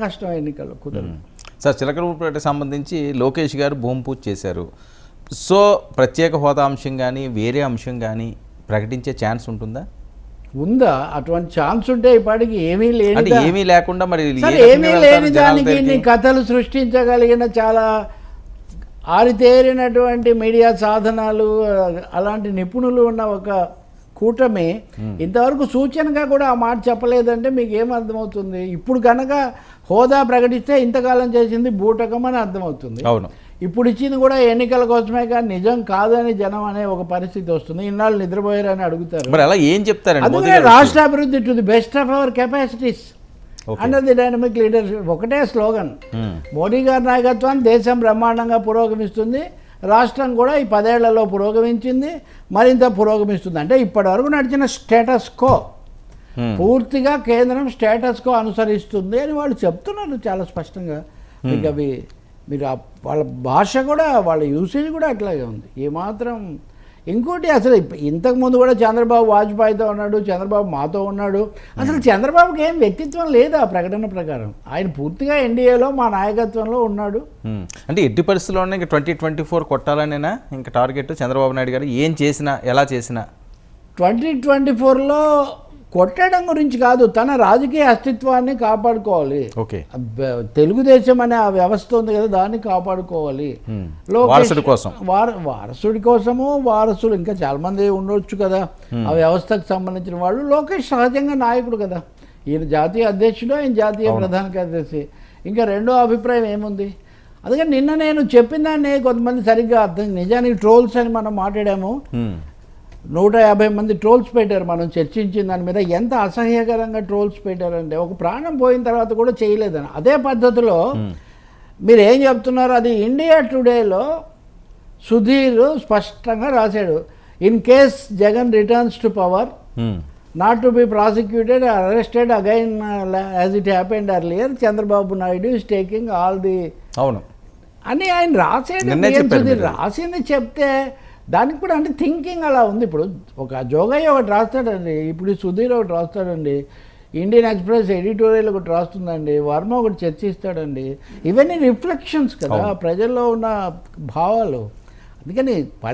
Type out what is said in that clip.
కష్టం ఎన్నికల్లో కుదరదు. సార్, చిలకలూరిపేటకు సంబంధించి లోకేష్ గారు భూమి పూజ చేశారు. సో ప్రత్యేక హోదా అంశం కానీ వేరే అంశం కానీ ప్రకటించే ఛాన్స్ ఉంటుందా? ఉందా? అటువంటి ఛాన్స్ ఉంటే ఇప్పటికి ఏమీ లేదు. ఏమీ లేకుండా మరి ఏమీ లేని దానికి ఇన్ని కథలు సృష్టించగలిగిన చాలా ఆరితేరినటువంటి మీడియా సాధనాలు అలాంటి నిపుణులు ఉన్న ఒక కూటమి ఇంతవరకు సూచనగా కూడా ఆ మాట చెప్పలేదంటే మీకు ఏమర్థమవుతుంది? ఇప్పుడు కనుక హోదా ప్రకటిస్తే ఇంతకాలం చేసింది బూటకం అని అర్థమవుతుంది. అవును, ఇప్పుడు ఇచ్చింది కూడా ఎన్నికల కోసమే కానీ నిజం కాదని జనం అనే ఒక పరిస్థితి వస్తుంది. ఇన్నాళ్ళు నిద్రపోయారని అడుగుతారు. మరి అలా ఏం చెప్తారండి? అందుకే రాష్ట్ర అభివృద్ధి to the best of our capacities under the dynamic leadership ఒకటే స్లోగన్. మోడీ గారి నాయకత్వాన్ని దేశం బ్రహ్మాండంగా పురోగమిస్తుంది, రాష్ట్రం కూడా ఈ 10 ఏళ్లలో పురోగమించింది, మరింత పురోగమిస్తుంది. అంటే ఇప్పటివరకు నడిచిన స్టేటస్ కో పూర్తిగా కేంద్రం స్టేటస్ కో అనుసరిస్తుంది అని వాళ్ళు చెప్తున్నారు చాలా స్పష్టంగా. మీకు అవి మీరు వాళ్ళ భాష కూడా వాళ్ళ యూసేజ్ కూడా అట్లాగే ఉంది ఏమాత్రం. ఇంకోటి అసలు ఇంతకుముందు కూడా చంద్రబాబు వాజ్పేయితో ఉన్నాడు, చంద్రబాబు మాతో ఉన్నాడు. అసలు చంద్రబాబుకి ఏం వ్యక్తిత్వం లేదు ఆ ప్రకటన ప్రకారం. ఆయన పూర్తిగా ఎన్డీఏలో మా నాయకత్వంలో ఉన్నాడు. అంటే ఎట్టి పరిస్థితుల్లోనే ఇంకా 2024 కొట్టాలనేనా ఇంకా టార్గెట్ చంద్రబాబు నాయుడు గారు? ఏం చేసినా ఎలా చేసినా 2024లో కొట్టడం గురించి కాదు, తన రాజకీయ అస్తిత్వాన్ని కాపాడుకోవాలి. ఓకే, తెలుగుదేశం అనే ఆ వ్యవస్థ ఉంది కదా, దాన్ని కాపాడుకోవాలి. వారసుడి కోసం, వారసుడి కోసము వారసులు ఇంకా చాలా మంది ఉండొచ్చు కదా ఆ వ్యవస్థకు సంబంధించిన వాళ్ళు. లోకేష్ సహజంగా నాయకుడు కదా, ఈయన జాతీయ అధ్యక్షుడు, ఆయన జాతీయ ప్రధాన కార్యదర్శి. ఇంకా రెండో అభిప్రాయం ఏముంది? అందుకని నిన్న నేను చెప్పిన దాన్ని కొంతమంది సరిగ్గా అర్థం, నిజానికి ట్రోల్స్ అని మనం మాట్లాడాము. 150 మంది ట్రోల్స్ పెట్టారు. మనం చర్చించిన దాని మీద ఎంత అసహ్యకరంగా ట్రోల్స్ పెట్టారంటే ఒక ప్రాణం పోయిన తర్వాత కూడా చేయలేదని. అదే పద్ధతిలో మీరు ఏం చెప్తున్నారు? అది ఇండియా టుడేలో సుధీర్ స్పష్టంగా రాశాడు. In case Jagan returns to power not to be prosecuted arrested again as it happened earlier, Chandrababu Naidu is taking all the అవును అని ఆయన రాసేది. రాసింది చెప్తే దానికి కూడా అంటే థింకింగ్ అలా ఉంది. ఇప్పుడు ఒక జోగయ్య ఒకటి రాస్తాడండి, ఇప్పుడు సుధీర్ ఒకటి రాస్తాడండి, ఇండియన్ ఎక్స్ప్రెస్ ఎడిటోరియల్ ఒకటి రాస్తుందండి, వర్మ ఒకటి చర్చిస్తాడండి. ఇవన్నీ రిఫ్లెక్షన్స్ కదా ప్రజల్లో ఉన్న భావాలు. అందుకని